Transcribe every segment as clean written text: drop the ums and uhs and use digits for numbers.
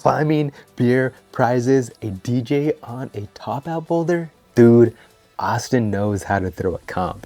climbing, beer, prizes, a DJ on a top out boulder. Dude, Austin knows how to throw a comp.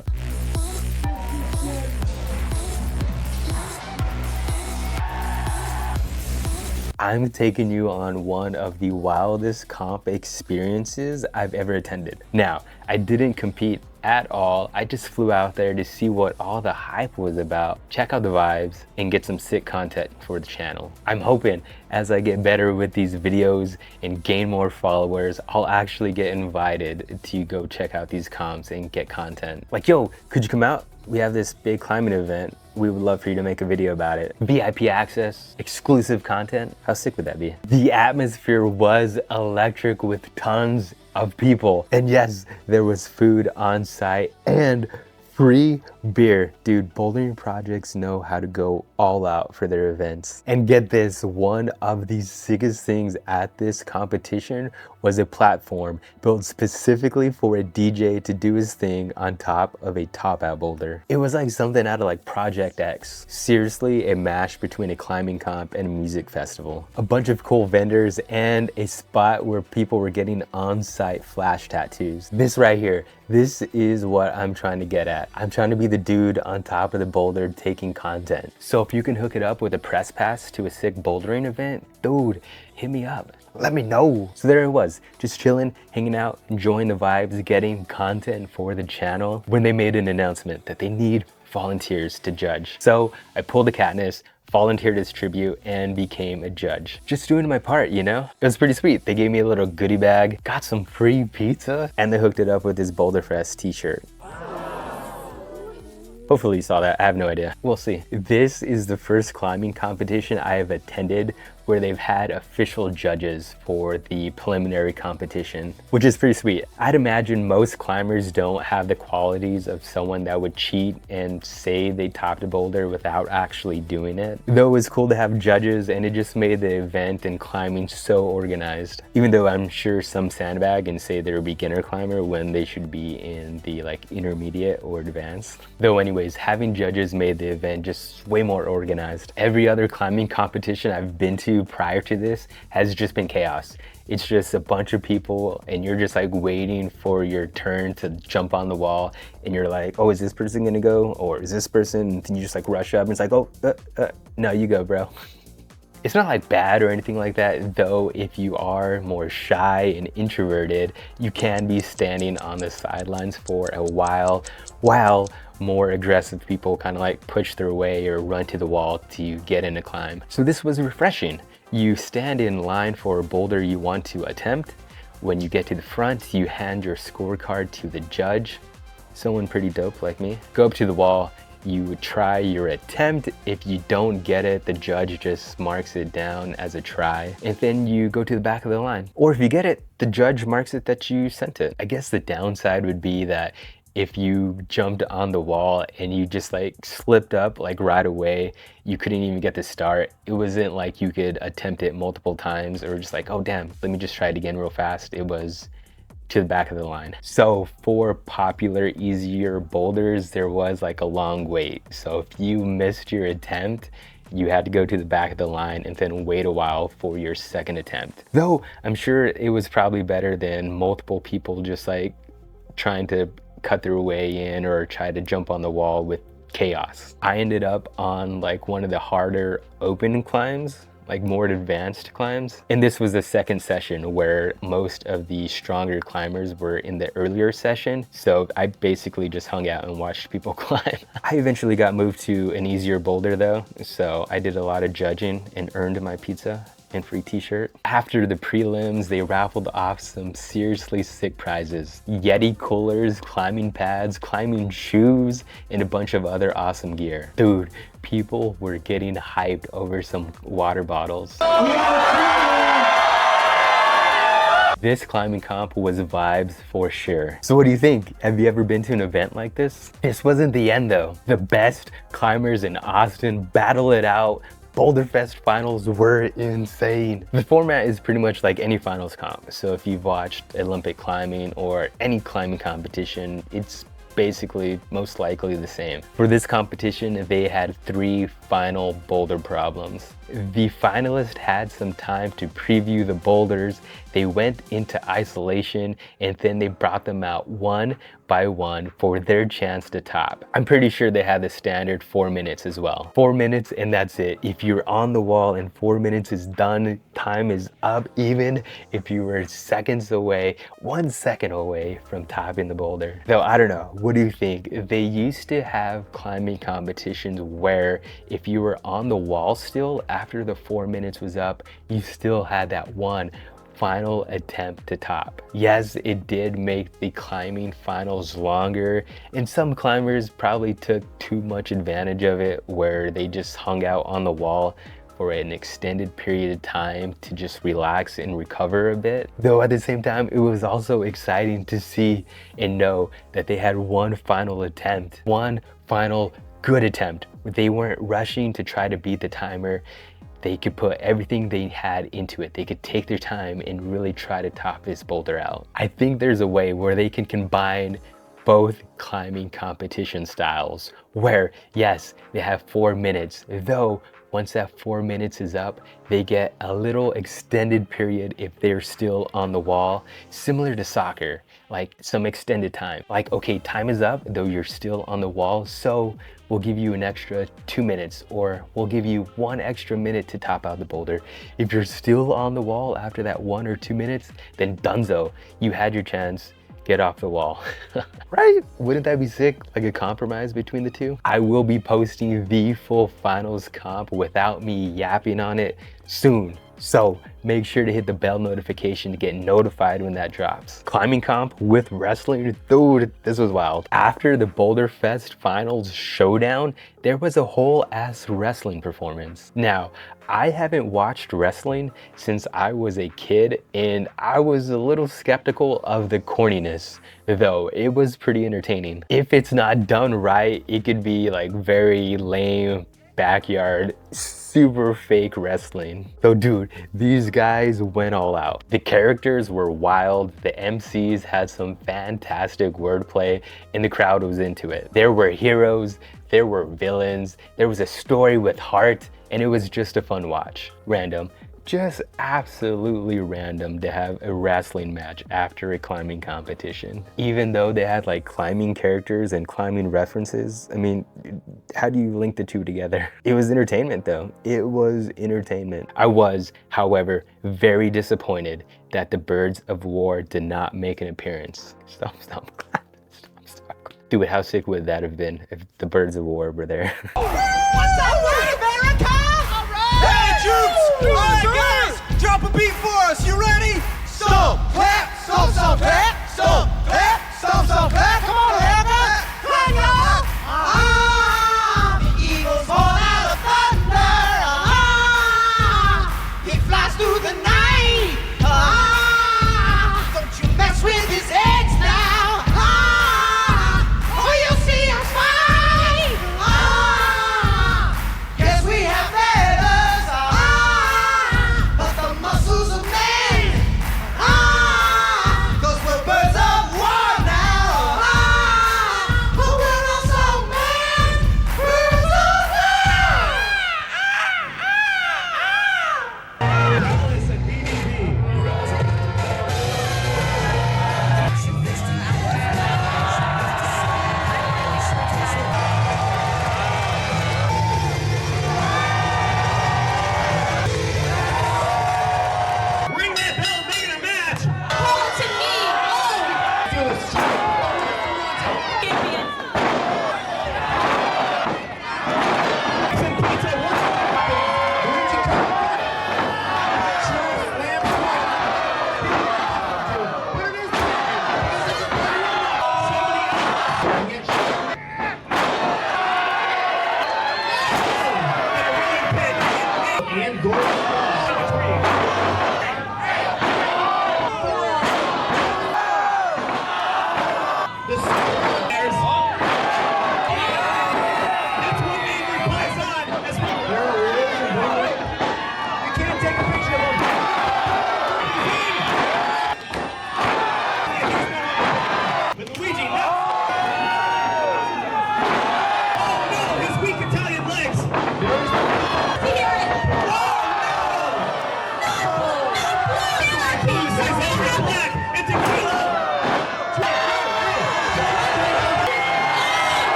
I'm taking you on one of the wildest comp experiences I've ever attended. Now, I didn't compete at all. I just flew out there to see what all the hype was about, check out the vibes, and get some sick content for the channel. I'm hoping as I get better with these videos and gain more followers, I'll actually get invited to go check out these comps and get content. Like, yo, could you come out? We have this big climbing event. We would love for you to make a video about it. VIP access, exclusive content. How sick would that be? The atmosphere was electric with tons of people. And yes, there was food on site and free beer. Dude, bouldering projects know how to go all out for their events. And get this, one of the sickest things at this competition was a platform built specifically for a DJ to do his thing on top of a top out boulder. It was like something out of like Project X. Seriously, a mash between a climbing comp and a music festival. A bunch of cool vendors and a spot where people were getting on-site flash tattoos. This right here, this is what I'm trying to get at. I'm trying to be the dude on top of the boulder taking content. So if you can hook it up with a press pass to a sick bouldering event, dude, hit me up. Let me know. So there it was, just chilling, hanging out, enjoying the vibes, getting content for the channel when they made an announcement that they need volunteers to judge. So I pulled the Katniss, volunteered as tribute, and became a judge. Just doing my part, you know? It was pretty sweet. They gave me a little goodie bag, got some free pizza, and they hooked it up with this Boulderfest t-shirt. Hopefully you saw that, I have no idea. We'll see. This is the first climbing competition I have attended where they've had official judges for the preliminary competition, which is pretty sweet. I'd imagine most climbers don't have the qualities of someone that would cheat and say they topped a boulder without actually doing it. Though it was cool to have judges, and it just made the event and climbing so organized. Even though I'm sure some sandbag and say they're a beginner climber when they should be in the like intermediate or advanced. Though anyways, having judges made the event just way more organized. Every other climbing competition I've been to prior to this has just been chaos. It's just a bunch of people and you're just like waiting for your turn to jump on the wall, and you're like, oh, is this person gonna go? Or is this person? And you just like rush up and it's like, oh, no, you go, bro. It's not like bad or anything like that, though. If you are more shy and introverted, you can be standing on the sidelines for a while more aggressive people kind of like push their way or run to the wall to get in a climb. So this was refreshing. You stand in line for a boulder you want to attempt. When you get to the front, you hand your scorecard to the judge, someone pretty dope like me. Go up to the wall, you try your attempt. If you don't get it, the judge just marks it down as a try, and then you go to the back of the line. Or if you get it, the judge marks it that you sent it. I guess the downside would be that if you jumped on the wall and you just like slipped up like right away, you couldn't even get to start. It wasn't like you could attempt it multiple times or just like, oh damn, let me just try it again real fast. It was to the back of the line. So for popular, easier boulders, there was like a long wait. So if you missed your attempt, you had to go to the back of the line and then wait a while for your second attempt. Though I'm sure it was probably better than multiple people just like trying to cut their way in or try to jump on the wall with chaos. I ended up on like one of the harder open climbs, like more advanced climbs. And this was the second session where most of the stronger climbers were in the earlier session. So I basically just hung out and watched people climb. I eventually got moved to an easier boulder though. So I did a lot of judging and earned my pizza and free t-shirt. After the prelims, they raffled off some seriously sick prizes. Yeti coolers, climbing pads, climbing shoes, and a bunch of other awesome gear. Dude, people were getting hyped over some water bottles. This climbing comp was vibes for sure. So what do you think? Have you ever been to an event like this? This wasn't the end though. The best climbers in Austin battle it out. Boulderfest finals were insane. The format is pretty much like any finals comp. So if you've watched Olympic climbing or any climbing competition, it's basically most likely the same. For this competition, they had 3 final boulder problems. The finalists had some time to preview the boulders. They went into isolation and then they brought them out one by one for their chance to top. I'm pretty sure they had the standard 4 minutes as well. 4 minutes and that's it. If you're on the wall and 4 minutes is done, time is up. Even if you were seconds away, 1 second away from topping the boulder. Though I don't know, what do you think? They used to have climbing competitions where if you were on the wall still after the 4 minutes was up, you still had that one final attempt to top. Yes, it did make the climbing finals longer, and some climbers probably took too much advantage of it where they just hung out on the wall for an extended period of time to just relax and recover a bit. Though at the same time, it was also exciting to see and know that they had one final attempt, one final good attempt. They weren't rushing to try to beat the timer. They could put everything they had into it. They could take their time and really try to top this boulder out. I think there's a way where they can combine both climbing competition styles where, yes, they have 4 minutes, though once that 4 minutes is up, they get a little extended period if they're still on the wall, similar to soccer, like some extended time. Like, okay, time is up, though you're still on the wall, so we'll give you an extra 2 minutes, or we'll give you 1 extra minute to top out the boulder. If you're still on the wall after that 1 or 2 minutes, then dunzo, you had your chance. Get off the wall. Right? Wouldn't that be sick? Like a compromise between the two? I will be posting the full finals comp without me yapping on it soon. So make sure to hit the bell notification to get notified when that drops. Climbing comp with wrestling, dude, this was wild. After the Boulderfest finals showdown, there was a whole ass wrestling performance. Now, I haven't watched wrestling since I was a kid, and I was a little skeptical of the corniness, though it was pretty entertaining. If it's not done right, it could be like very lame, backyard, super fake wrestling. So dude, these guys went all out. The characters were wild, the MCs had some fantastic wordplay, and the crowd was into it. There were heroes, there were villains, there was a story with heart, and it was just a fun watch. Random. Just absolutely random to have a wrestling match after a climbing competition. Even though they had like climbing characters and climbing references, I mean, how do you link the two together? It was entertainment though. It was entertainment. I was, however, very disappointed that the Birds of War did not make an appearance. Stop. Dude, how sick would that have been if the Birds of War were there? What's up, America? All right! Hey, troops! All right, guys, drop a beat for us. You ready? Stomp, clap, stomp, stomp, clap, stomp, clap, stomp, stomp, clap. Come on, America! Clap, y'all! The eagles born out of thunder. He flies through the night. Don't you mess with his eggs now.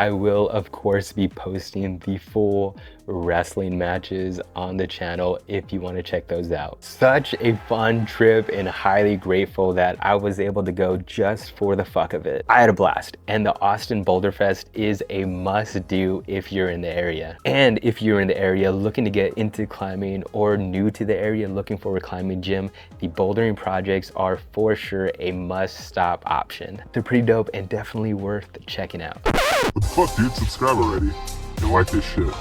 I will of course be posting the full wrestling matches on the channel if you want to check those out. Such a fun trip, and highly grateful that I was able to go just for the fuck of it. I had a blast, and the Austin Boulderfest is a must do if you're in the area. And if you're in the area looking to get into climbing, or new to the area looking for a climbing gym, the Bouldering Projects are for sure a must-stop option. They're pretty dope and definitely worth checking out. What the fuck, dude? Subscribe already and like this shit.